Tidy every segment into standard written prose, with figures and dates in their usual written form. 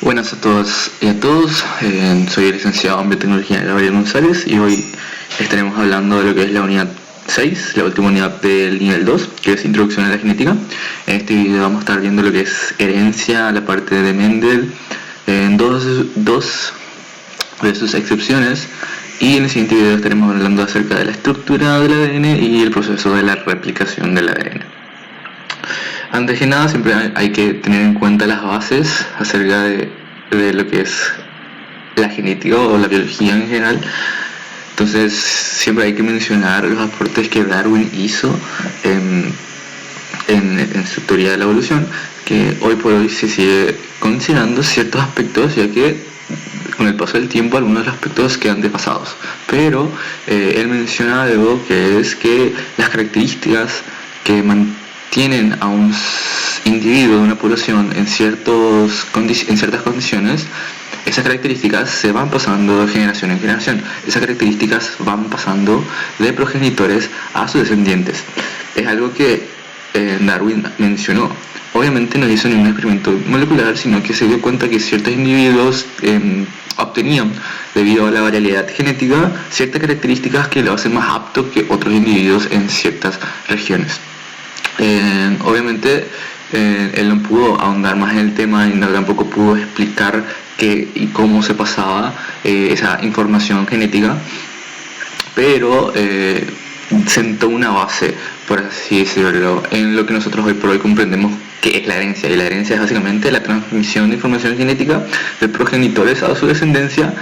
Buenas a todas y a todos, soy el licenciado en Biotecnología Gabriel González y hoy estaremos hablando de lo que es la unidad 6, la última unidad del nivel 2, que es Introducción a la Genética. En este video vamos a estar viendo lo que es herencia, la parte de Mendel, en dos de sus excepciones, y en el siguiente video estaremos hablando acerca de la estructura del ADN y el proceso de la replicación del ADN. Antes que nada, siempre hay que tener en cuenta las bases acerca de lo que es la genética o la biología en general. Entonces, siempre hay que mencionar los aportes que Darwin hizo en su teoría de la evolución, que hoy por hoy se sigue considerando ciertos aspectos, ya que con el paso del tiempo algunos de los aspectos quedan desfasados. Pero él menciona algo, que es que las características que mantienen a un individuo de una población en ciertas condiciones, esas características se van pasando de generación en generación. Esas características van pasando de progenitores a sus descendientes. Es algo que Darwin mencionó. Obviamente no hizo ningún experimento molecular, sino que se dio cuenta que ciertos individuos obtenían, debido a la variabilidad genética, ciertas características que lo hacen más apto que otros individuos en ciertas regiones. Obviamente él no pudo ahondar más en el tema y tampoco pudo explicar qué y cómo se pasaba esa información genética, pero sentó una base, por así decirlo, en lo que nosotros hoy por hoy comprendemos que es la herencia. Y la herencia es básicamente la transmisión de información genética de progenitores a su descendencia.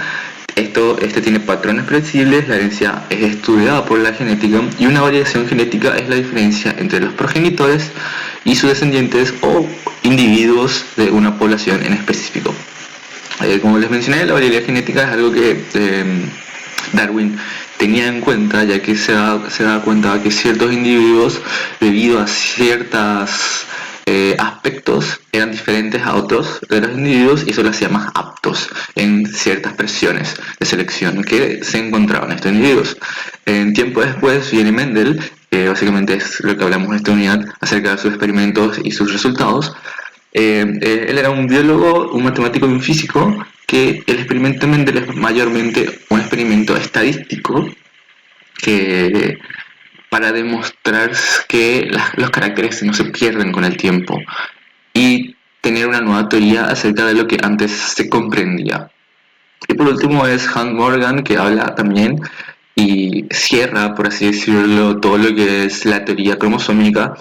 Este tiene patrones predecibles, la herencia es estudiada por la genética, y una variación genética es la diferencia entre los progenitores y sus descendientes o individuos de una población en específico. Como les mencioné, la variabilidad genética es algo que Darwin tenía en cuenta, ya que se da cuenta que ciertos individuos, debido a ciertos aspectos, eran diferentes a otros de los individuos, y eso los hacía más aptos en ciertas presiones de selección que se encontraban estos individuos. Tiempo después viene Mendel, que básicamente es lo que hablamos en esta unidad acerca de sus experimentos y sus resultados. Él era un biólogo, un matemático y un físico, que el experimento de Mendel es mayormente un experimento estadístico que para demostrar que los caracteres no se pierden con el tiempo y tener una nueva teoría acerca de lo que antes se comprendía. Y por último es Hans Morgan, que habla también y cierra, por así decirlo, todo lo que es la teoría cromosómica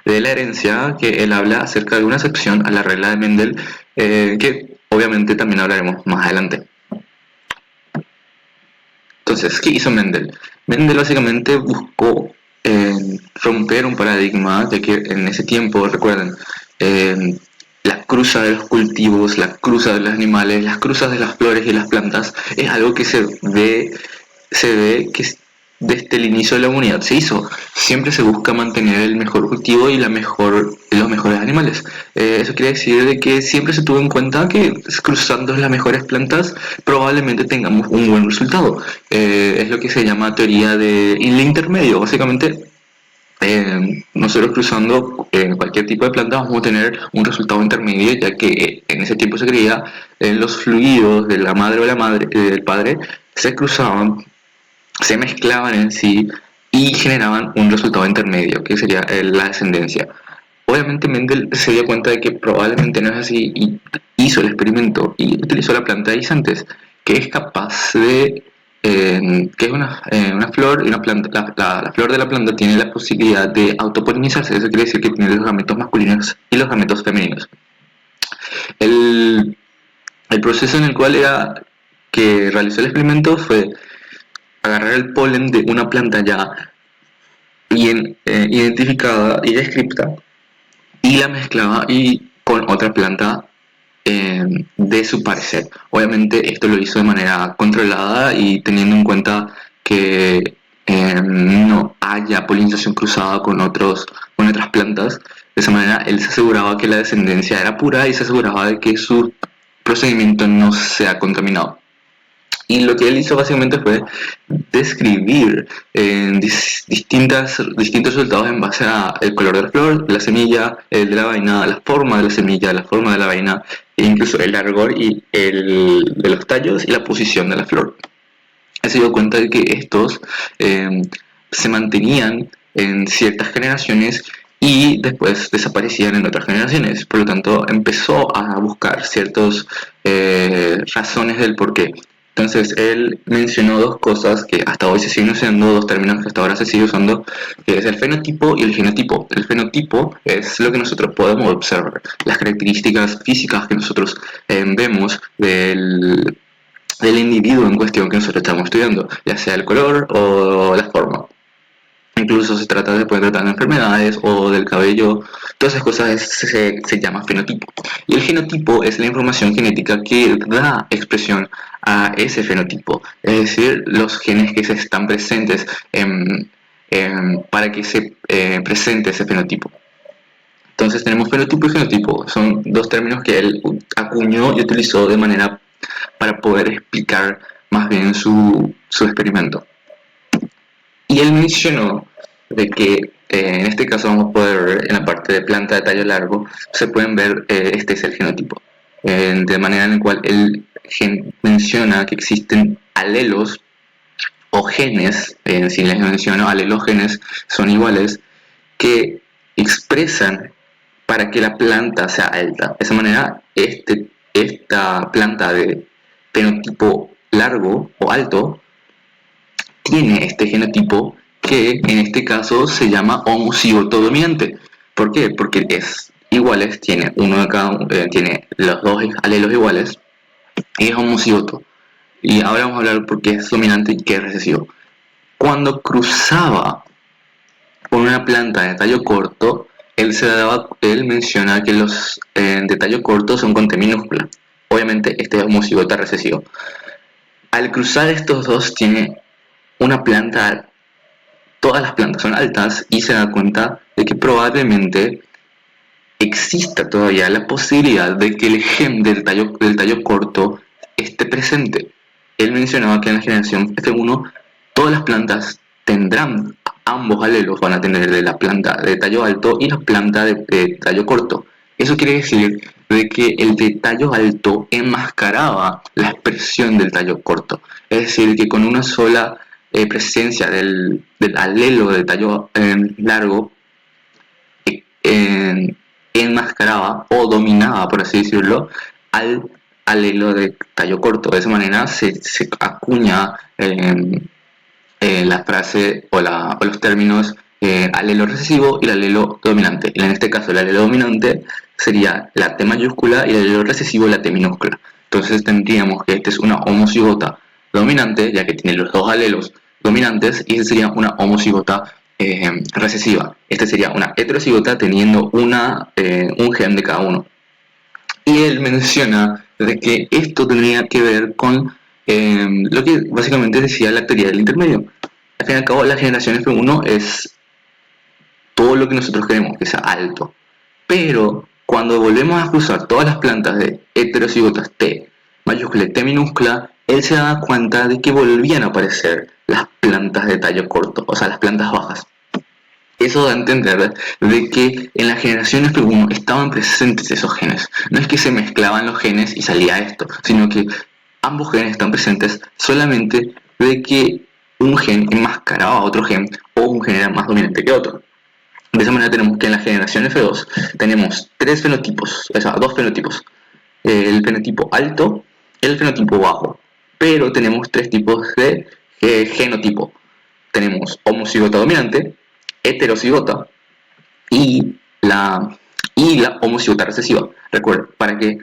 de la herencia, que él habla acerca de una excepción a la regla de Mendel, que obviamente también hablaremos más adelante. Entonces, ¿qué hizo Mendel? Mendel básicamente buscó romper un paradigma, ya que en ese tiempo, recuerden, la cruza de los cultivos, la cruza de los animales, las cruzas de las flores y las plantas, es algo que se ve que desde el inicio de la humanidad se hizo. Siempre se busca mantener el mejor cultivo y los mejores animales. Eso quiere decir de que siempre se tuvo en cuenta que cruzando las mejores plantas probablemente tengamos un buen resultado. Es lo que se llama teoría del intermedio. Básicamente, nosotros cruzando cualquier tipo de planta vamos a tener un resultado intermedio, ya que en ese tiempo se creía los fluidos de la madre o del padre se cruzaban, se mezclaban en sí y generaban un resultado intermedio, que sería la descendencia. Obviamente Mendel se dio cuenta de que probablemente no es así, y hizo el experimento y utilizó la planta de guisantes, que es capaz de que es una flor, y una planta. La flor de la planta tiene la posibilidad de autopolinizarse. Eso quiere decir que tiene los gametos masculinos y los gametos femeninos. El proceso en el cual que realizó el experimento fue agarrar el polen de una planta ya bien identificada y descripta, y la mezclaba con otra planta de su parecer. Obviamente esto lo hizo de manera controlada y teniendo en cuenta que no haya polinización cruzada con otras plantas. De esa manera él se aseguraba que la descendencia era pura y se aseguraba de que su procedimiento no sea contaminado. Y lo que él hizo básicamente fue describir distintos resultados en base al color de la flor, de la semilla, el de la vaina, la forma de la semilla, la forma de la vaina, e incluso el largor de los tallos y la posición de la flor. Él se dio cuenta de que estos eh, se mantenían en ciertas generaciones y después desaparecían en otras generaciones. Por lo tanto, empezó a buscar ciertas razones del por qué. Entonces, él mencionó dos cosas que hasta hoy se siguen usando, dos términos que hasta ahora se sigue usando, que es el fenotipo y el genotipo. El fenotipo es lo que nosotros podemos observar, las características físicas que nosotros vemos del individuo en cuestión que nosotros estamos estudiando, ya sea el color o la forma. Incluso se trata de poder tratar de enfermedades o del cabello, todas esas cosas se llama fenotipo. Y el genotipo es la información genética que da expresión a ese fenotipo, es decir, los genes que se están presentes para que se presente ese fenotipo. Entonces tenemos fenotipo y genotipo, son dos términos que él acuñó y utilizó de manera para poder explicar más bien su experimento. Y él mencionó de que en este caso vamos a poder ver en la parte de planta de tallo largo, se pueden ver, este es el genotipo, de manera en la cual él menciona que existen alelos o genes, si les menciono alelos genes son iguales, que expresan para que la planta sea alta. De esa manera, esta planta de fenotipo largo o alto tiene este genotipo que en este caso se llama homocigoto dominante. ¿Por qué? Porque es iguales, tiene uno de cada tiene los dos alelos iguales y es homocigoto. Y ahora vamos a hablar por qué es dominante y qué es recesivo. Cuando cruzaba con una planta de tallo corto, él menciona que los de tallo corto son con T minúscula. Obviamente este es homocigoto recesivo. Al cruzar estos dos tiene una planta, todas las plantas son altas y se da cuenta de que probablemente exista todavía la posibilidad de que el gen del tallo corto esté presente. Él mencionaba que en la generación F1 todas las plantas tendrán ambos alelos, van a tener de la planta de tallo alto y la planta de tallo corto. Eso quiere decir de que el de tallo alto enmascaraba la expresión del tallo corto. Es decir, que con una sola presencia del alelo de tallo largo, enmascaraba o dominaba, por así decirlo, al alelo de tallo corto. De esa manera se acuña la frase o los términos alelo recesivo y el alelo dominante. Y en este caso el alelo dominante sería la T mayúscula y el alelo recesivo la T minúscula. Entonces tendríamos que esta es una homocigota dominante, ya que tiene los dos alelos dominantes, y esta sería una homocigota recesiva. Esta sería una heterocigota teniendo un gen de cada uno. Y él menciona de que esto tendría que ver con lo que básicamente decía la teoría del intermedio. Al fin y al cabo, la generación F1 es todo lo que nosotros queremos que sea alto. Pero cuando volvemos a cruzar todas las plantas de heterocigotas T mayúscula y T minúscula, él se da cuenta de que volvían a aparecer las plantas de tallo corto, o sea, las plantas bajas. Eso da a entender de que en la generación F1 estaban presentes esos genes. No es que se mezclaban los genes y salía esto, sino que ambos genes están presentes, solamente de que un gen enmascaraba a otro gen o un gen era más dominante que otro. De esa manera tenemos que en la generación F2 tenemos tres fenotipos, o sea, dos fenotipos. El fenotipo alto y el fenotipo bajo. Pero tenemos tres tipos de genotipo. Tenemos homocigota dominante, heterocigota y la homocigota recesiva. Recuerden, para que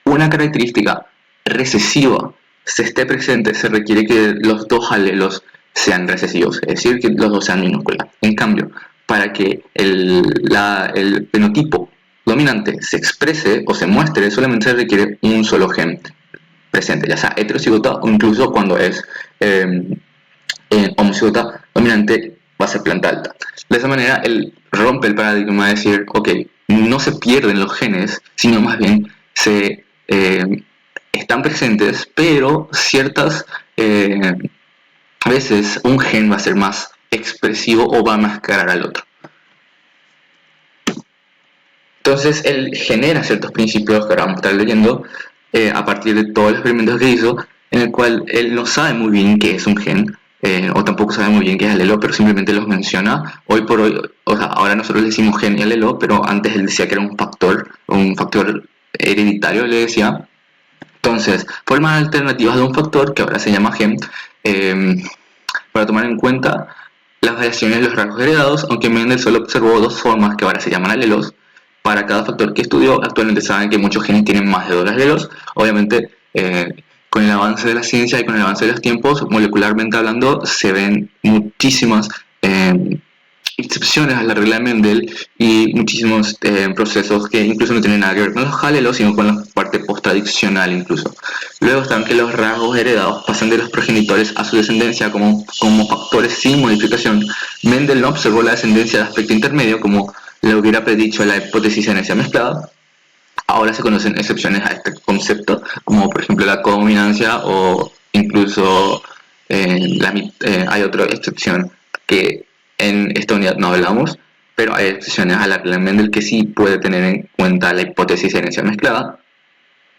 una característica recesiva se esté presente, se requiere que los dos alelos sean recesivos, es decir, que los dos sean minúsculas. En cambio, para que el fenotipo dominante se exprese o se muestre, solamente se requiere un solo gen presente, ya sea heterocigota o incluso cuando es homocigota dominante va a ser planta alta. De esa manera, él rompe el paradigma de decir, ok, no se pierden los genes, sino más bien se están presentes, pero ciertas veces un gen va a ser más expresivo o va a mascarar al otro. Entonces él genera ciertos principios que ahora vamos a estar leyendo a partir de todos los experimentos que hizo, en el cual él no sabe muy bien qué es un gen, o tampoco sabe muy bien qué es alelo, pero simplemente los menciona. Hoy por hoy, o sea, ahora nosotros le decimos gen y alelo, pero antes él decía que era un factor hereditario, le decía. Entonces, formas alternativas de un factor que ahora se llama gen, para tomar en cuenta las variaciones de los rasgos heredados, aunque Mendel solo observó dos formas que ahora se llaman alelos para cada factor que estudió. Actualmente saben que muchos genes tienen más de 2 alelos. Obviamente, con el avance de la ciencia y con el avance de los tiempos, molecularmente hablando, se ven muchísimas excepciones a la regla de Mendel y muchísimos procesos que incluso no tienen nada que ver con los alelos, sino con la parte post-tradicional incluso. Luego están que los rasgos heredados pasan de los progenitores a su descendencia como factores sin modificación. Mendel no observó la descendencia de aspecto intermedio como le hubiera predicho la hipótesis de herencia mezclada. Ahora se conocen excepciones a este concepto, como por ejemplo la codominancia o incluso hay otra excepción que en esta unidad no hablamos, pero hay excepciones a la regla de Mendel que sí puede tener en cuenta la hipótesis de herencia mezclada.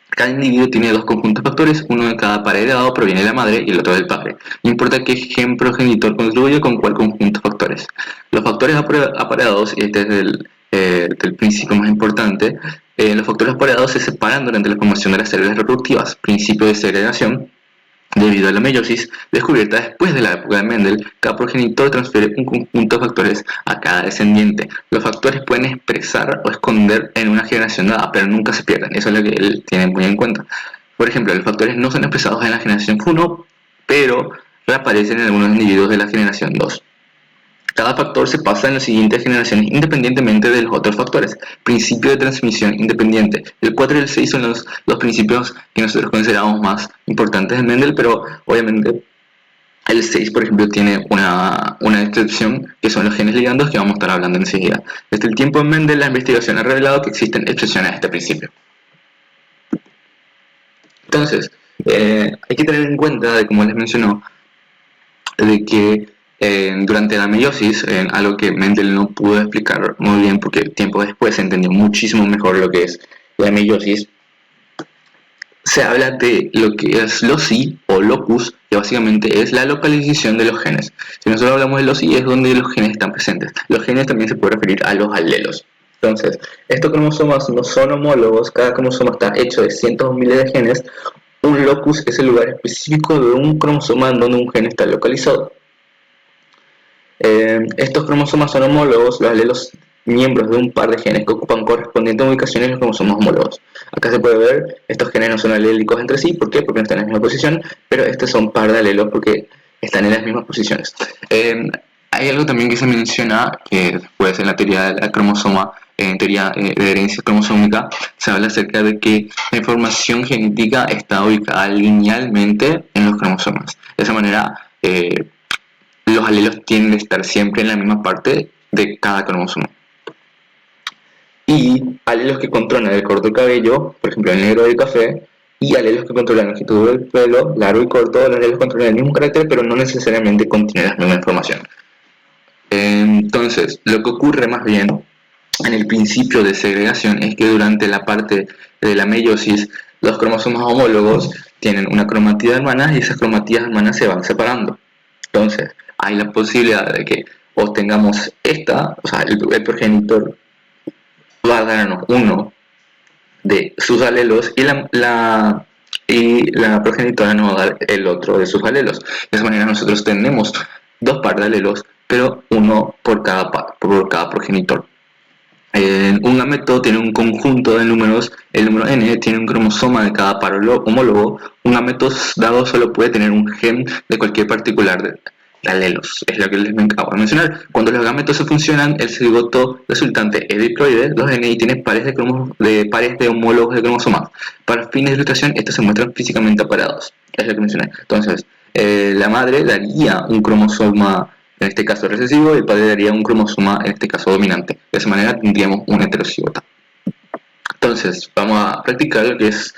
Cada individuo tiene dos conjuntos de factores, uno de cada par heredado proviene de la madre y el otro del padre. No importa qué gen progenitor contribuye con cuál conjunto de factores. Los factores apareados, y este es el principio más importante, los factores apareados se separan durante la formación de las células reproductivas, principio de segregación. Debido a la meiosis, descubierta después de la época de Mendel, cada progenitor transfiere un conjunto de factores a cada descendiente. Los factores pueden expresar o esconder en una generación dada, pero nunca se pierden. Eso es lo que él tiene muy en cuenta. Por ejemplo, los factores no son expresados en la generación 1, pero reaparecen en algunos individuos de la generación 2. Cada factor se pasa en las siguientes generaciones independientemente de los otros factores. Principio de transmisión independiente. El 4 y el 6 son los principios que nosotros consideramos más importantes de Mendel, pero obviamente el 6, por ejemplo, tiene una excepción, que son los genes ligandos, que vamos a estar hablando enseguida. Desde el tiempo de Mendel, la investigación ha revelado que existen excepciones a este principio. Entonces, hay que tener en cuenta, de como les mencionó, de que durante la meiosis, algo que Mendel no pudo explicar muy bien porque tiempo después se entendió muchísimo mejor lo que es la meiosis, se habla de lo que es loci o locus, que básicamente es la localización de los genes. Si nosotros hablamos de loci, es donde los genes están presentes. Los genes también se puede referir a los alelos. Entonces, estos cromosomas no son homólogos, cada cromosoma está hecho de cientos o miles de genes. Un locus es el lugar específico de un cromosoma en donde un gen está localizado. Estos cromosomas son homólogos, los alelos miembros de un par de genes que ocupan correspondientes ubicaciones en los cromosomas homólogos. Acá se puede ver, estos genes no son alélicos entre sí, ¿por qué? Porque no están en la misma posición, pero estos son par de alelos porque están en las mismas posiciones. Hay algo también que se menciona, que después en la teoría del cromosoma, en teoría de herencia cromosómica, se habla acerca de que la información genética está ubicada linealmente en los cromosomas. De esa manera, los alelos tienden a estar siempre en la misma parte de cada cromosoma. Y alelos que controlan el corto del cabello, por ejemplo el negro del café, y alelos que controlan la longitud del pelo, largo y corto, los alelos controlan el mismo carácter, pero no necesariamente contienen la misma información. Entonces, lo que ocurre más bien en el principio de segregación es que durante la parte de la meiosis, los cromosomas homólogos tienen una cromatida hermana y esas cromatidas hermanas se van separando. Entonces, hay la posibilidad de que obtengamos o sea, el progenitor va a darnos uno de sus alelos y la progenitora nos va a dar el otro de sus alelos. De esa manera nosotros tenemos dos pares de alelos, pero uno por cada progenitor. Un gameto tiene un conjunto de números, el número n tiene un cromosoma de cada par homólogo. Un gameto dado solo puede tener un gen de cualquier particular de alelos, es lo que les acabo de mencionar. Cuando los gametos se funcionan, el cigoto resultante es diploide, los NI tienen pares de homólogos de cromosomas. Para fines de ilustración, estos se muestran físicamente apareados, es lo que mencioné. Entonces, la madre daría un cromosoma, en este caso recesivo, y el padre daría un cromosoma, en este caso dominante. De esa manera tendríamos una heterocigota. Entonces, vamos a practicar lo que es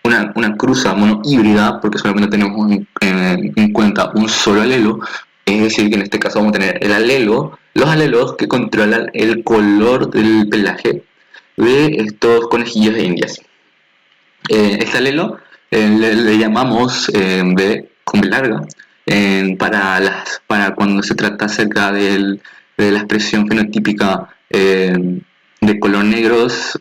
una cruza monohíbrida, porque solamente tenemos en cuenta un solo alelo. Es decir, que en este caso vamos a tener los alelos que controlan el color del pelaje de estos conejillos de indias. Este alelo le llamamos B con B larga para cuando se trata acerca de la expresión fenotípica de color negros,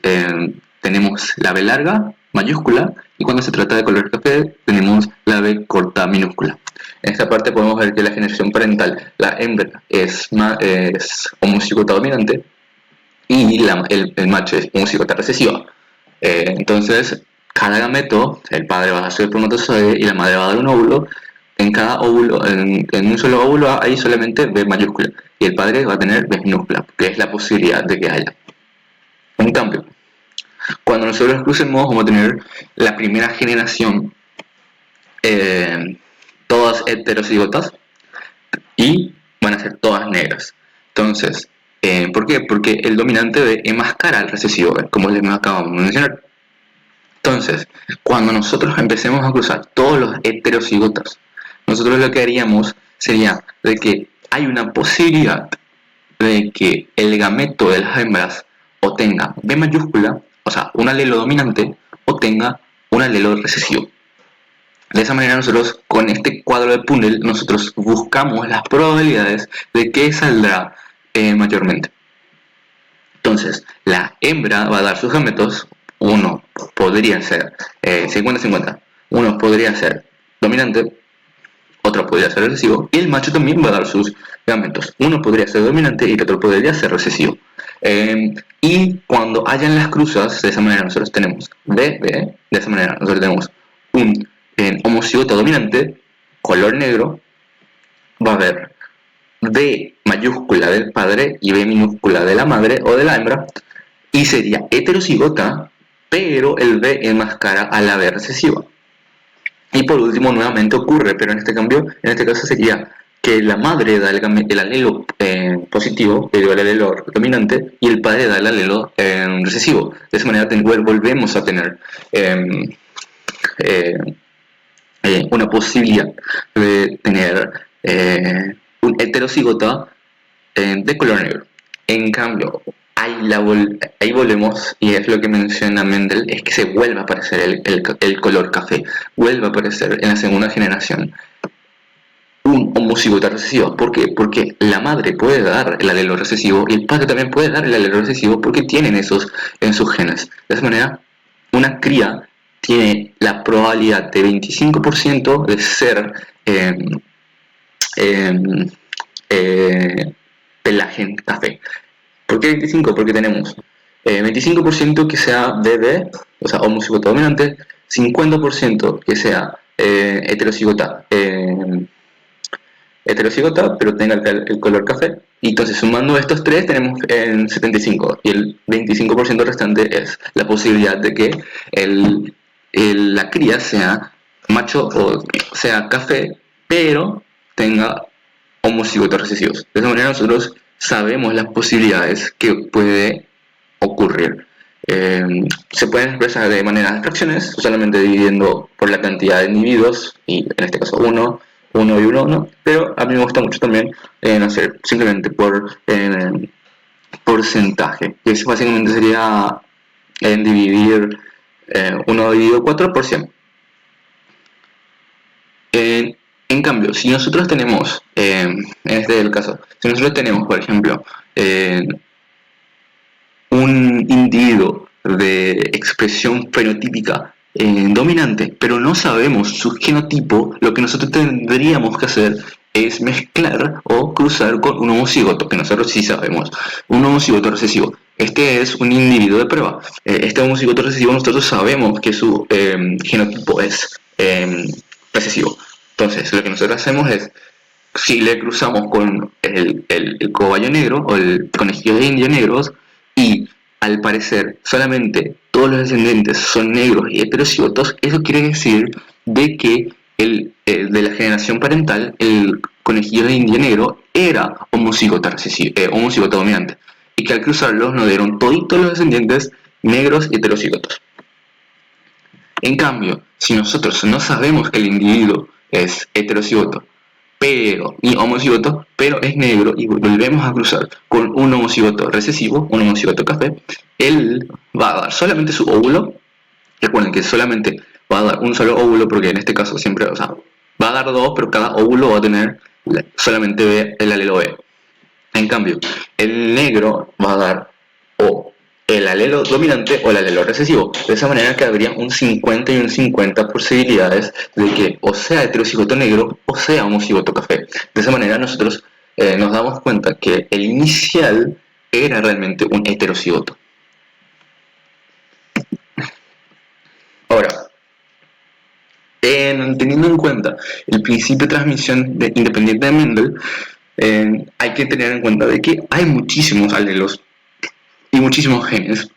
tenemos la B larga mayúscula, y cuando se trata de color café tenemos la B corta minúscula. En esta parte podemos ver que la generación parental, la hembra es homocigota dominante y el macho es homocigota recesiva. Entonces, cada gameto, el padre va a dar su espermatozoide y la madre va a dar un óvulo. En cada óvulo, en un solo óvulo hay solamente B mayúscula y el padre va a tener B minúscula, que es la posibilidad de que haya. En cambio, cuando nosotros crucemos vamos a tener la primera generación, todas heterocigotas, y van a ser todas negras. Entonces, ¿por qué? Porque el dominante B enmascara al recesivo B, como les acabamos de mencionar. Entonces, cuando nosotros empecemos a cruzar todos los heterocigotas, nosotros lo que haríamos sería de que hay una posibilidad de que el gameto de las hembras o tenga B mayúscula, o sea, un alelo dominante, o tenga un alelo recesivo. De esa manera nosotros, con este cuadro de Punnell, nosotros buscamos las probabilidades de que saldrá mayormente. Entonces, la hembra va a dar sus gametos, uno podría ser 50-50, uno podría ser dominante, otro podría ser recesivo, y el macho también va a dar sus gametos, uno podría ser dominante y el otro podría ser recesivo. Y cuando hayan las cruzas, de esa manera nosotros tenemos B, de esa manera nosotros tenemos un homocigota dominante, color negro, va a haber B mayúscula del padre y B minúscula de la madre o de la hembra, y sería heterocigota, pero el B enmascara a la B recesiva. Y por último, nuevamente ocurre, pero en este caso sería que la madre da el alelo positivo, el alelo dominante, y el padre da el alelo recesivo. De esa manera volvemos a tener una posibilidad de tener un heterocigota de color negro. En cambio, ahí volvemos, y es lo que menciona Mendel, es que se vuelve a aparecer el color café, vuelve a aparecer en la segunda generación un homocigota recesivo. ¿Por qué? Porque la madre puede dar el alelo recesivo y el padre también puede dar el alelo recesivo porque tienen esos en sus genes. De esa manera, una cría tiene la probabilidad de 25% de ser pelaje café. ¿Por qué 25? Porque tenemos 25% que sea BB, o sea, homocigota dominante, 50% que sea heterocigota, pero tenga el color café, y entonces sumando estos tres tenemos 75, y el 25% restante es la posibilidad de que la cría sea macho o sea café, pero tenga homocigotos recesivos. De esa manera nosotros sabemos las posibilidades que puede ocurrir. Se pueden expresar de manera de fracciones, solamente dividiendo por la cantidad de individuos, y en este caso 1 y 1, pero a mí me gusta mucho también hacer simplemente por porcentaje, que básicamente sería dividir 1 dividido 4 por 100. En cambio, si nosotros tenemos, en este es el caso, si nosotros tenemos, por ejemplo, un individuo de expresión fenotípica dominante, pero no sabemos su genotipo, lo que nosotros tendríamos que hacer es mezclar o cruzar con un homocigoto, que nosotros sí sabemos, un homocigoto recesivo. Este es un individuo de prueba. Este homocigoto recesivo nosotros sabemos que su genotipo es recesivo. Entonces, lo que nosotros hacemos es, si le cruzamos con el cobayo negro o el conejillo de India negros, y al parecer solamente todos los descendientes son negros y heterocigotos, eso quiere decir de que de la generación parental, el conejillo de India negro era homocigota dominante. y que al cruzarlos nos dieron toditos los descendientes negros y heterocigotos. En cambio, si nosotros no sabemos que el individuo es heterocigoto y homocigoto, pero es negro y volvemos a cruzar con un homocigoto recesivo, un homocigoto café, él va a dar solamente su óvulo. Recuerden que solamente va a dar un solo óvulo, porque en este caso siempre, o sea, va a dar dos, pero cada óvulo va a tener solamente el alelo B. En cambio, el negro va a dar o el alelo dominante o el alelo recesivo. De esa manera que habría un 50 y un 50 posibilidades de que o sea heterocigoto negro o sea homocigoto café. De esa manera nosotros nos damos cuenta que el inicial era realmente un heterocigoto. Ahora, teniendo en cuenta el principio de transmisión independiente de Mendel, hay que tener en cuenta de que hay muchísimos alelos y muchísimos genes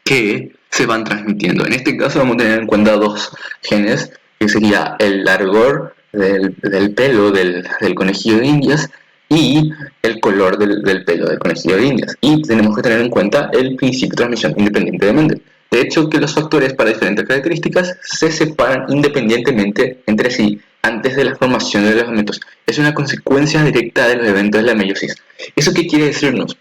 que se van transmitiendo. En este caso vamos a tener en cuenta dos genes, que sería el largor del pelo del conejillo de Indias y el color del pelo del conejillo de Indias. Y tenemos que tener en cuenta el principio de transmisión independiente de Mendel. De hecho, que los factores para diferentes características se separan independientemente entre sí antes de la formación de los gametos. Es una consecuencia directa de los eventos de la meiosis. ¿Eso qué quiere decirnos?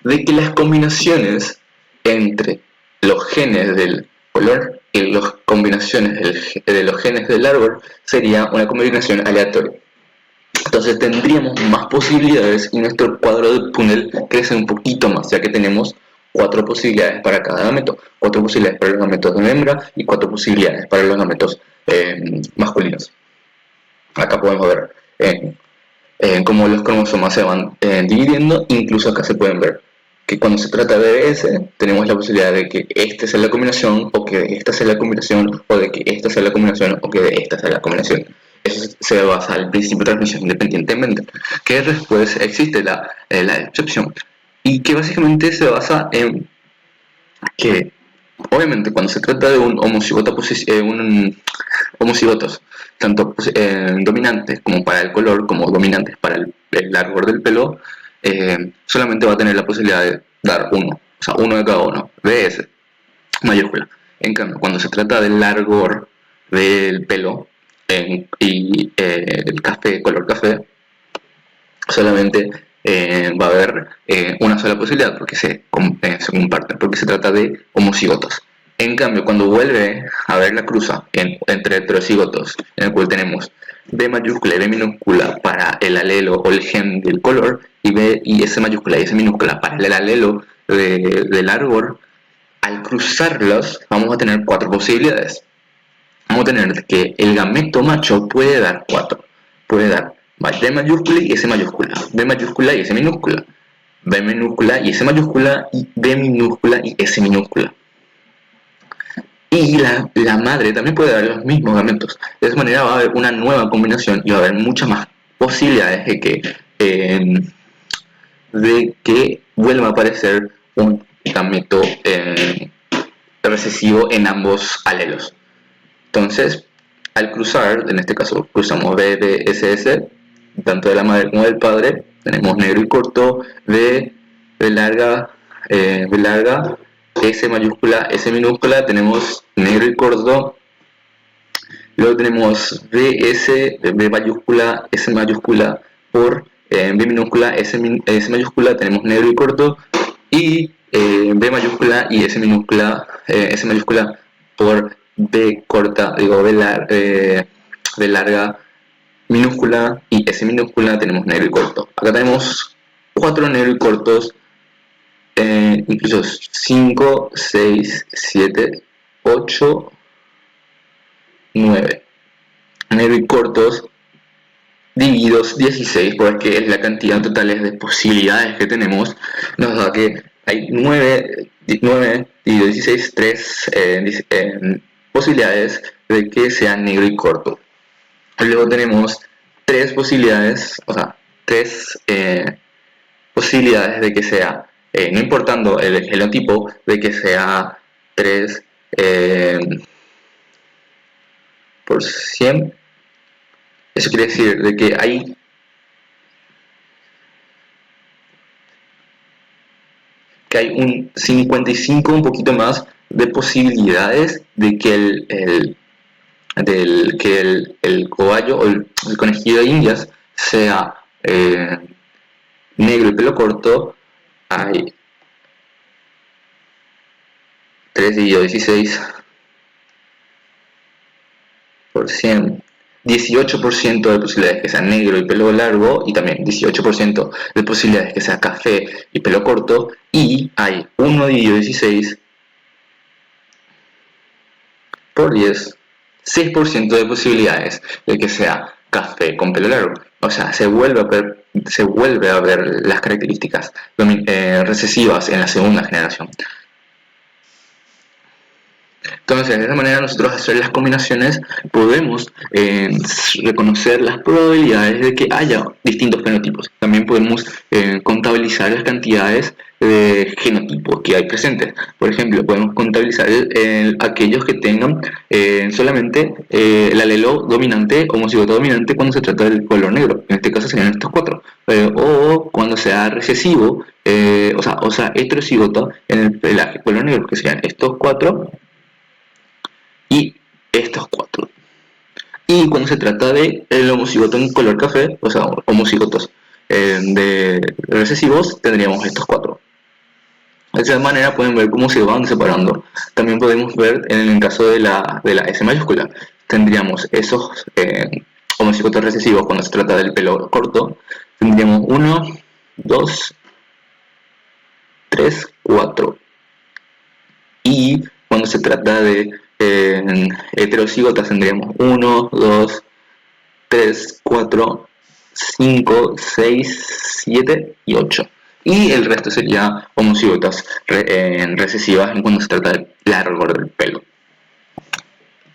De que las combinaciones entre los genes del color y las combinaciones de los genes del árbol sería una combinación aleatoria. Entonces tendríamos más posibilidades y nuestro cuadro de túnel crece un poquito más, ya que tenemos 4 posibilidades para cada gameto, 4 posibilidades para los gametos de una hembra y 4 posibilidades para los gametos masculinos. Acá podemos ver cómo los cromosomas se van dividiendo, incluso acá se pueden ver que cuando se trata de BS tenemos la posibilidad de que esta sea la combinación, o que esta sea la combinación, o de que esta sea la combinación, o que de esta sea la combinación. Eso se basa en el principio de transmisión independientemente, que después existe la excepción, y que básicamente se basa en que, obviamente, cuando se trata de un homocigotos, tanto dominantes como para el color, como dominantes para el largor del pelo, solamente va a tener la posibilidad de dar uno, o sea, uno de cada uno, BS, mayúscula. En cambio, cuando se trata del largor del pelo y el café, color café, solamente va a haber una sola posibilidad porque se comparten, porque se trata de homocigotos. En cambio, cuando vuelve a ver la cruza entre heterocigotos, en el cual tenemos B mayúscula y B minúscula para el alelo o el gen del color, y B y S mayúscula y S minúscula para el alelo del árbol, al cruzarlos vamos a tener 4 posibilidades. Vamos a tener que el gameto macho puede dar 4. Puede dar B mayúscula y S mayúscula, B mayúscula y S minúscula, B minúscula y S mayúscula, y B minúscula y S minúscula. Y la madre también puede dar los mismos gametos. De esa manera va a haber una nueva combinación y va a haber muchas más posibilidades de que vuelva a aparecer un gameto recesivo en ambos alelos. Entonces, al cruzar, en este caso cruzamos B, B, S, S, tanto de la madre como del padre, tenemos negro y corto, B larga, B larga, S mayúscula, S minúscula, tenemos negro y corto. Luego tenemos BS, B mayúscula, S mayúscula por B minúscula, S mayúscula, tenemos negro y corto. Y B mayúscula y S mayúscula por B corta, digo B larga minúscula y S minúscula, tenemos negro y corto. Acá tenemos 4 negros y cortos, incluso 5, 6, 7, 8, 9 negros y cortos divididos 16, porque es la cantidad total de posibilidades que tenemos, nos da que hay 9 dividido 16, 3 posibilidades de que sea negro y corto. Luego tenemos 3 posibilidades, o sea, 3 posibilidades de que sea, no importando el genotipo, de que sea 3 por 100. Eso quiere decir de que hay que hay un 55, un poquito más, de posibilidades de que el cobayo o el conejillo de Indias sea negro y pelo corto. Hay 3 dividido 16 por 100, 18% de posibilidades que sea negro y pelo largo, y también 18% de posibilidades que sea café y pelo corto, y hay 1 dividido 16 por 10, 6% de posibilidades de que sea café con pelo largo. O sea, se vuelve a ver las características recesivas en la segunda generación. Entonces, de esa manera nosotros hacer las combinaciones podemos reconocer las probabilidades de que haya distintos fenotipos. También podemos contabilizar las cantidades de genotipos que hay presentes. Por ejemplo, podemos contabilizar aquellos que tengan solamente el alelo dominante o homocigoto dominante cuando se trata del color negro. En este caso serían estos 4. O cuando sea recesivo, o sea, heterocigoto en el pelaje color negro, que serían estos 4 y estos 4. Y cuando se trata de el homocigoto en color café, o sea, homocigotos de recesivos, tendríamos estos 4. De esa manera pueden ver cómo se van separando. También podemos ver en el caso de la S mayúscula, tendríamos esos homocigotos recesivos cuando se trata del pelo corto. Tendríamos 1, 2, 3, 4. Y cuando se trata de heterocigotas tendríamos 1, 2, 3, 4, 5, 6, 7 y 8. Y el resto sería homocigotas recesivas cuando se trata del largo del pelo.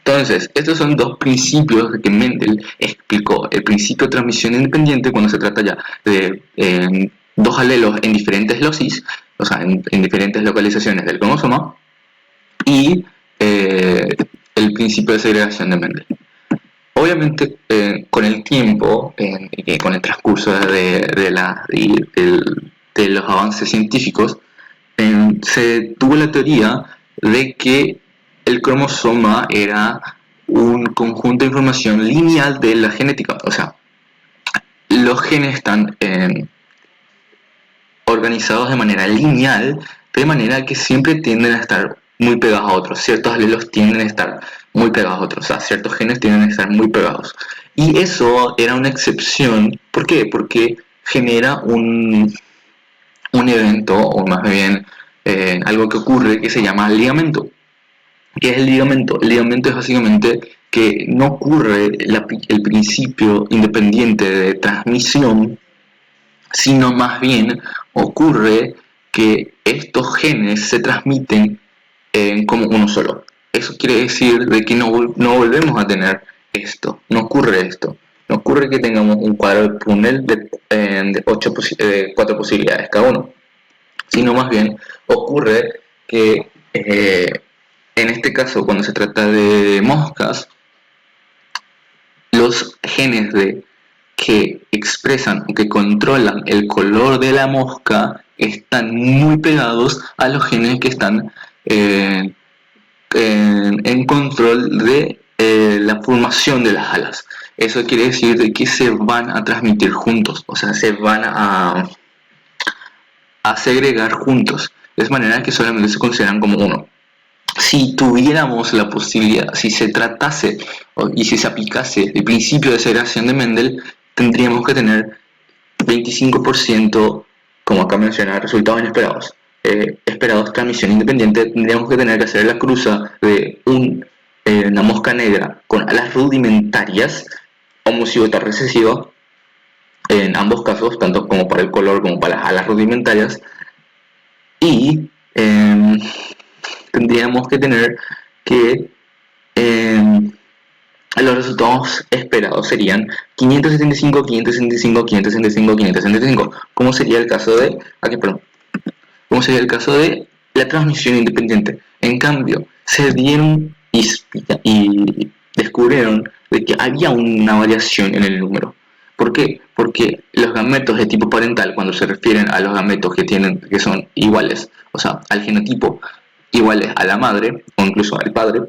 Entonces, estos son dos principios que Mendel explicó. El principio de transmisión independiente cuando se trata ya de dos alelos en diferentes locis, o sea, en diferentes localizaciones del cromosoma, y el principio de segregación de Mendel. Obviamente, con el tiempo, con el transcurso de los avances científicos, se tuvo la teoría de que el cromosoma era un conjunto de información lineal de la genética. O sea, los genes están organizados de manera lineal, de manera que siempre tienden a estar muy pegados a otros. Ciertos alelos tienden a estar muy pegados a otros, o sea, ciertos genes tienden a estar muy pegados. Y eso era una excepción. ¿Por qué? Porque genera un evento, o más bien algo que ocurre que se llama ligamento. ¿Qué es el ligamento? El ligamento es básicamente que no ocurre el principio independiente de transmisión, sino más bien ocurre que estos genes se transmiten como uno solo. Eso quiere decir de que no volvemos a tener esto, no ocurre esto. No ocurre que tengamos un cuadro de Prunell de 4 posibilidades cada uno, sino más bien ocurre que en este caso, cuando se trata de moscas, los genes que expresan o que controlan el color de la mosca están muy pegados a los genes que están en control de la formación de las alas. Eso quiere decir de que se van a transmitir juntos, o sea, se van a segregar juntos, de manera que solamente se consideran como uno. Si tuviéramos la posibilidad, si se tratase y si se aplicase el principio de segregación de Mendel, tendríamos que tener 25%, como acá menciona, resultados inesperados. Esperados transmisión independiente, tendríamos que tener que hacer la cruza de una mosca negra con alas rudimentarias, homocigota recesiva, en ambos casos, tanto como para el color como para las alas rudimentarias, y tendríamos que tener que los resultados esperados serían 575, 575, 575, 575. ¿Cómo sería el caso de ¿Cómo sería el caso de la transmisión independiente? En cambio, se dieron y descubrieron de que había una variación en el número. ¿Por qué? Porque los gametos de tipo parental, cuando se refieren a los gametos que son iguales, o sea, al genotipo iguales a la madre o incluso al padre,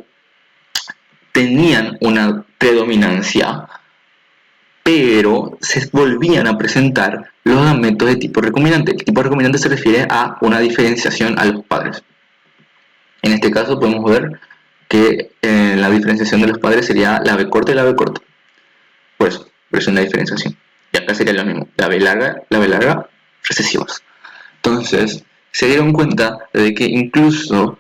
tenían una predominancia, pero se volvían a presentar los gametos de tipo recombinante. El tipo recombinante se refiere a una diferenciación a los padres. En este caso podemos ver que la diferenciación de los padres sería la B corta y la B corta. Por eso es una diferenciación. Y acá sería lo mismo, la B larga, recesivas. Entonces, se dieron cuenta de que incluso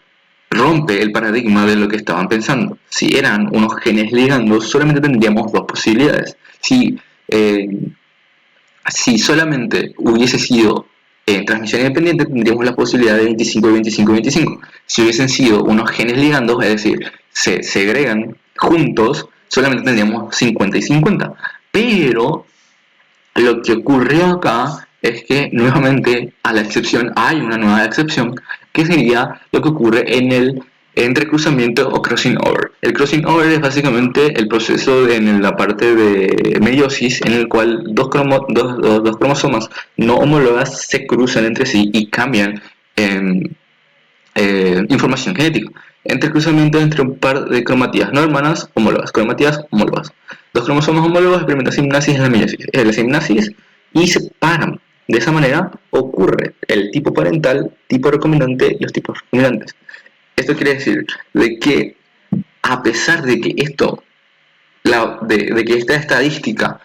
rompe el paradigma de lo que estaban pensando. Si eran unos genes ligandos, solamente tendríamos dos posibilidades. Si solamente hubiese sido transmisión independiente, tendríamos la posibilidad de 25-25-25. Si hubiesen sido unos genes ligandos, es decir, se segregan juntos, solamente tendríamos 50 y 50. Pero lo que ocurrió acá es que nuevamente a la excepción hay una nueva excepción, que sería lo que ocurre en el entrecruzamiento o crossing over. El crossing over es básicamente el proceso en la parte de meiosis en el cual dos cromosomas no homólogas se cruzan entre sí y cambian información genética. Entrecruzamiento entre un par de cromatías no hermanas homólogas, cromatías homólogas. Dos cromosomas homólogos experimentan simnasis en la meiosis. Es la simnasis y se paran. De esa manera ocurre el tipo parental, tipo recombinante y los tipos recombinantes. Esto quiere decir de que a pesar de que de que esta estadística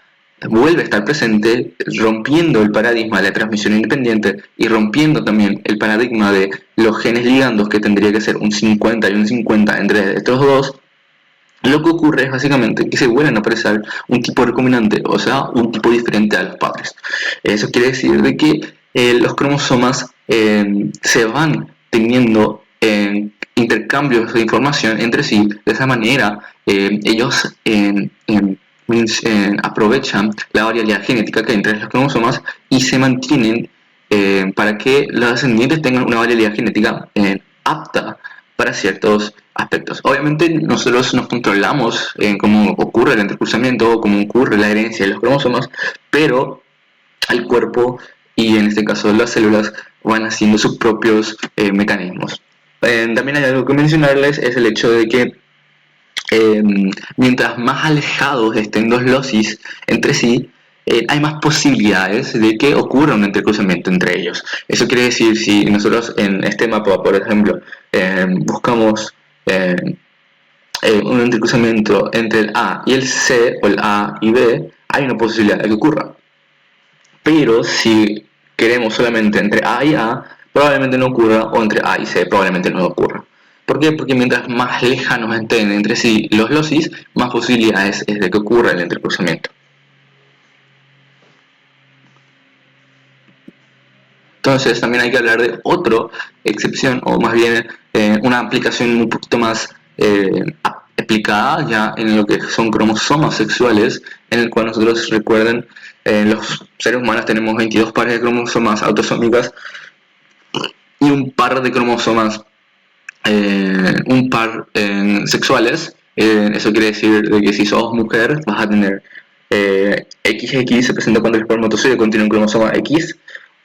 vuelve a estar presente, rompiendo el paradigma de la transmisión independiente y rompiendo también el paradigma de los genes ligandos, que tendría que ser un 50 y un 50 entre estos dos, lo que ocurre es básicamente que se vuelven a aparecer un tipo recombinante, o sea, un tipo diferente a los padres. Eso quiere decir de que los cromosomas se van teniendo intercambios de información entre sí. De esa manera, ellos aprovechan la variabilidad genética que hay entre los cromosomas y se mantienen para que los descendientes tengan una variabilidad genética apta para ciertos aspectos. Obviamente nosotros nos controlamos en cómo ocurre el entrecruzamiento, cómo ocurre la herencia de los cromosomas, pero el cuerpo y en este caso las células van haciendo sus propios mecanismos. También hay algo que mencionarles, es el hecho de que mientras más alejados estén los locis entre sí, hay más posibilidades de que ocurra un entrecruzamiento entre ellos. Eso quiere decir, si nosotros en este mapa, por ejemplo, buscamos un entrecruzamiento entre el A y el C, o el A y B, hay una posibilidad de que ocurra. Pero si queremos solamente entre A y A, probablemente no ocurra, o entre A y C, probablemente no ocurra. ¿Por qué? Porque mientras más lejanos estén entre sí los locis, más posibilidades es de que ocurra el entrecruzamiento. Entonces también hay que hablar de otra excepción, o más bien una aplicación un poquito más aplicada ya en lo que son cromosomas sexuales, en el cual nosotros recuerden, los seres humanos tenemos 22 pares de cromosomas autosómicas y un par de cromosomas, sexuales. Eso quiere decir de que si sos mujer vas a tener XX, se presenta cuando el espermatozoide contiene un cromosoma X,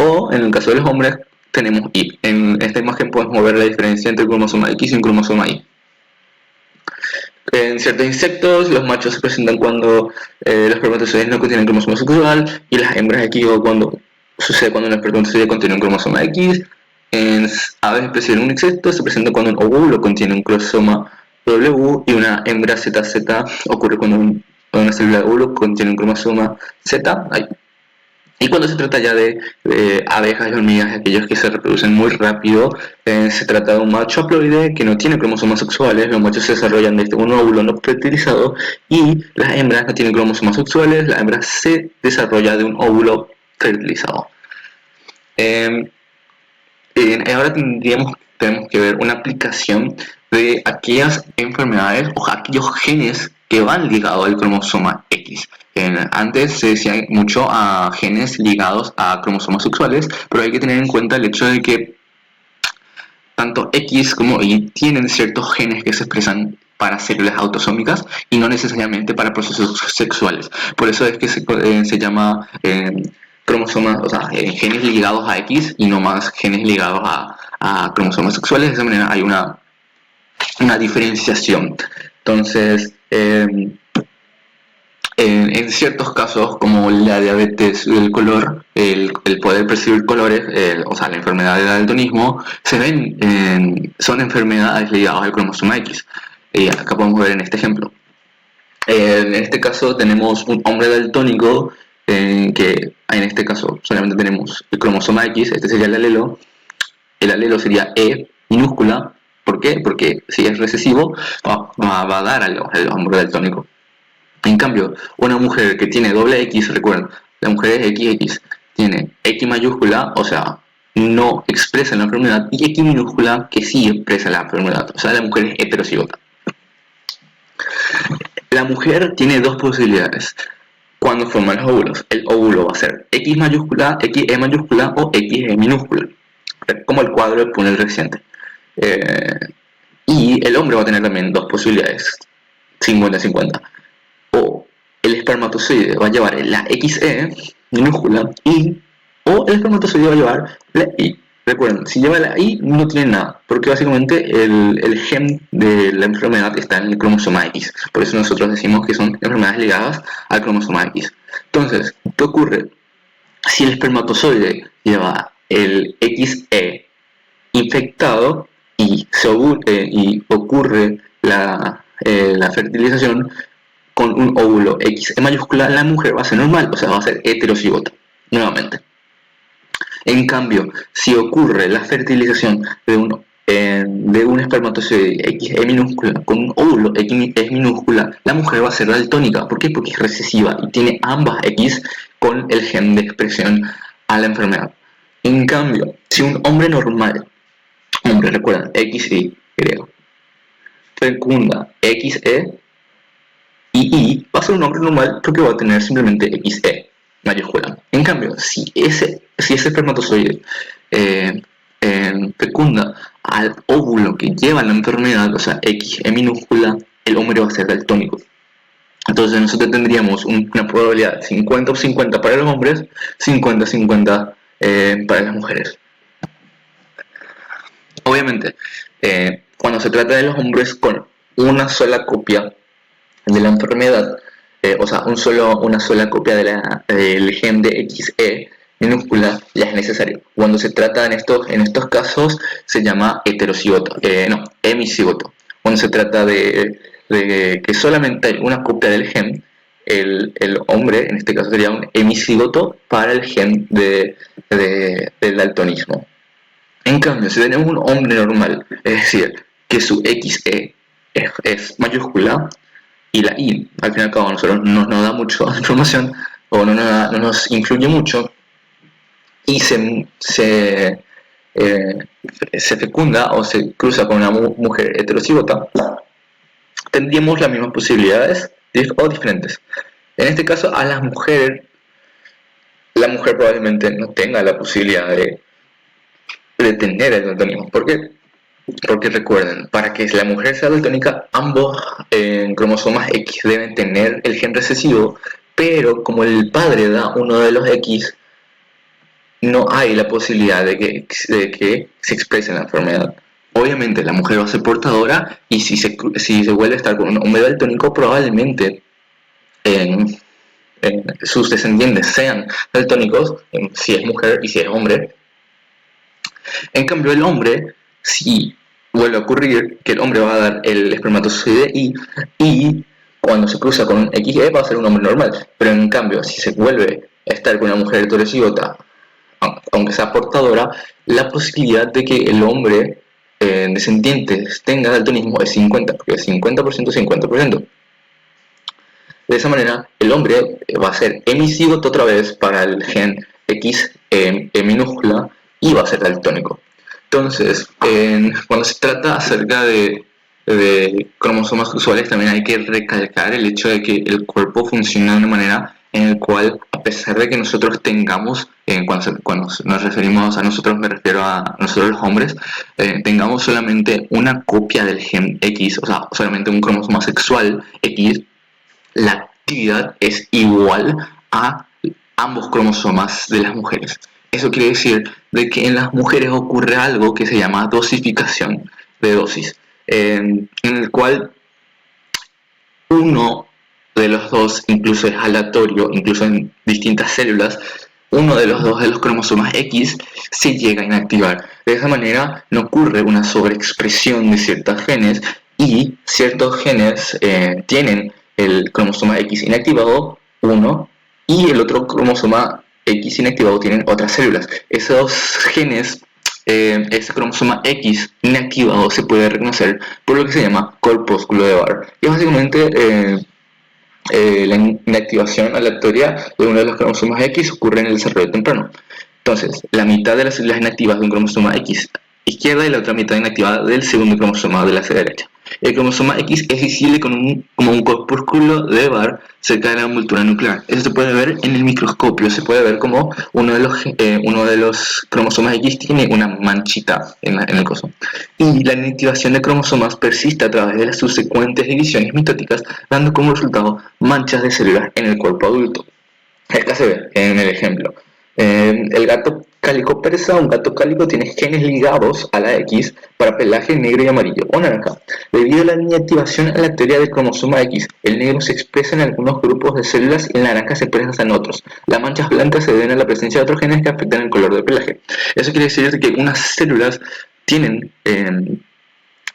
o en el caso de los hombres tenemos Y. En esta imagen podemos ver la diferencia entre el cromosoma X y un cromosoma Y. En ciertos insectos, los machos se presentan cuando los espermatozoides no contienen cromosoma sexual, y las hembras aquí, o cuando sucede cuando el espermatozoide contiene un cromosoma X. En aves especies de un insecto se presenta cuando un óvulo contiene un cromosoma W, y una hembra ZZ ocurre cuando una célula de óvulo contiene un cromosoma Z. Y cuando se trata ya de abejas y hormigas, aquellos que se reproducen muy rápido, se trata de un macho haploide que no tiene cromosomas sexuales. Los machos se desarrollan desde un óvulo no fertilizado, y las hembras no tienen cromosomas sexuales. La hembra se desarrolla de un óvulo fertilizado. Ahora tenemos que ver una aplicación de aquellas enfermedades o aquellos genes que van ligados al cromosoma X. Antes se decía mucho a genes ligados a cromosomas sexuales, pero hay que tener en cuenta el hecho de que tanto X como Y tienen ciertos genes que se expresan para células autosómicas y no necesariamente para procesos sexuales. Por eso es que se llama cromosomas, o sea, genes ligados a X y no más genes ligados a cromosomas sexuales. De esa manera hay una diferenciación. Entonces, en ciertos casos, como la diabetes del color, el poder percibir colores, o sea, la enfermedad del daltonismo, son enfermedades ligadas al cromosoma X. Acá podemos ver en este ejemplo. En este caso tenemos un hombre daltónico, que en este caso solamente tenemos el cromosoma X, este sería el alelo sería E minúscula. ¿Por qué? Porque si es recesivo va a dar al hombre daltónico. En cambio, una mujer que tiene doble X, recuerden, la mujer es XX, tiene X mayúscula, o sea, no expresa la enfermedad, y X minúscula, que sí expresa la enfermedad, o sea, la mujer es heterocigota. La mujer tiene dos posibilidades cuando forman los óvulos. El óvulo va a ser X mayúscula, XE mayúscula o XE minúscula, como el cuadro de Punnett reciente. Y el hombre va a tener también dos posibilidades, 50-50. O el espermatozoide va a llevar la XE minúscula o el espermatozoide va a llevar la Y. Recuerden, si lleva la I no tiene nada, porque básicamente el gen de la enfermedad está en el cromosoma X. Por eso nosotros decimos que son enfermedades ligadas al cromosoma X. Entonces, ¿qué ocurre? Si el espermatozoide lleva el XE infectado y ocurre la fertilización con un óvulo XE mayúscula, la mujer va a ser normal, o sea, va a ser heterocigota, nuevamente. En cambio, si ocurre la fertilización de un espermatozoide XE minúscula con un óvulo XE minúscula, la mujer va a ser daltónica. ¿Por qué? Porque es recesiva y tiene ambas X con el gen de expresión a la enfermedad. En cambio, si un hombre normal, recuerdan, XY, griego, fecunda XE y va a ser un hombre normal porque va a tener simplemente XE mayúscula. En cambio, si ese espermatozoide fecunda al óvulo que lleva la enfermedad, o sea, XE minúscula, el hombre va a ser daltónico. Entonces nosotros tendríamos una probabilidad 50-50 para los hombres, 50-50 para las mujeres. Obviamente, cuando se trata de los hombres con una sola copia de la enfermedad, o sea, una sola copia del gen de XE minúscula, ya es necesario. Cuando se trata en estos casos, se llama heterocigoto, hemicigoto. Cuando se trata de que solamente hay una copia del gen, el hombre, en este caso, sería un hemicigoto para el gen del daltonismo. En cambio, si tenemos un hombre normal, es decir, que su XE es mayúscula, y la I, al fin y al cabo, a nosotros no nos da mucha información o no nos influye mucho, y se fecunda o se cruza con una mujer heterocigota, tendríamos las mismas posibilidades o diferentes. En este caso, a las mujeres, la mujer probablemente no tenga la posibilidad de tener el daltonismo. ¿Por qué? Porque recuerden, para que la mujer sea daltónica, ambos cromosomas X deben tener el gen recesivo, pero como el padre da uno de los X, no hay la posibilidad de que se exprese la enfermedad. Obviamente la mujer va a ser portadora, y si se vuelve a estar con un hombre daltónico, probablemente sus descendientes sean daltónicos, si es mujer y si es hombre. En cambio, el hombre, si vuelve a ocurrir que el hombre va a dar el espermatozoide y cuando se cruza con un XE va a ser un hombre normal. Pero en cambio, si se vuelve a estar con una mujer heterocigota, aunque sea portadora, la posibilidad de que el hombre descendiente tenga daltonismo es 50, porque es 50%-50%. De esa manera, el hombre va a ser hemicigoto otra vez para el gen X minúscula y va a ser daltónico. Entonces, cuando se trata acerca de cromosomas sexuales, también hay que recalcar el hecho de que el cuerpo funciona de una manera en el cual, a pesar de que nosotros tengamos, cuando nos referimos a nosotros, me refiero a nosotros los hombres, tengamos solamente una copia del gen X, o sea, solamente un cromosoma sexual X, la actividad es igual a ambos cromosomas de las mujeres. Eso quiere decir de que en las mujeres ocurre algo que se llama dosificación de dosis, en el cual uno de los dos, incluso es aleatorio, incluso en distintas células, uno de los dos de los cromosomas X se llega a inactivar. De esa manera no ocurre una sobreexpresión de ciertos genes y ciertos genes tienen el cromosoma X inactivado, uno, y el otro cromosoma X inactivado tienen otras células. Esos genes, ese cromosoma X inactivado se puede reconocer por lo que se llama corpúsculo de Barr. Y básicamente la inactivación aleatoria de uno de los cromosomas X ocurre en el desarrollo temprano. Entonces, la mitad de las células inactivas de un cromosoma X izquierda y la otra mitad inactivada del segundo cromosoma de la derecha. El cromosoma X es visible como un corpúsculo de Barr cerca de la envoltura nuclear. Eso se puede ver en el microscopio, se puede ver como uno de los cromosomas X tiene una manchita en el coso. Y la inactivación de cromosomas persiste a través de las subsecuentes divisiones mitóticas, dando como resultado manchas de células en el cuerpo adulto. Acá se ve en el ejemplo. El gato cálico persa, un gato cálico tiene genes ligados a la X para pelaje negro y amarillo o naranja. Debido a la inactivación aleatoria del cromosoma X, el negro se expresa en algunos grupos de células y el naranja se expresa en otros. Las manchas blancas se deben a la presencia de otros genes que afectan el color del pelaje. Eso quiere decir que unas células tienen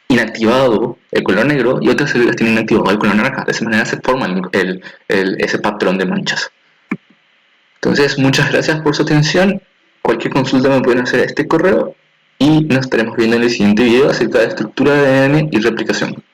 inactivado el color negro y otras células tienen inactivado el color naranja. De esa manera se forma ese patrón de manchas. Entonces, muchas gracias por su atención. Cualquier consulta me pueden hacer a este correo y nos estaremos viendo en el siguiente video acerca de estructura de ADN y replicación.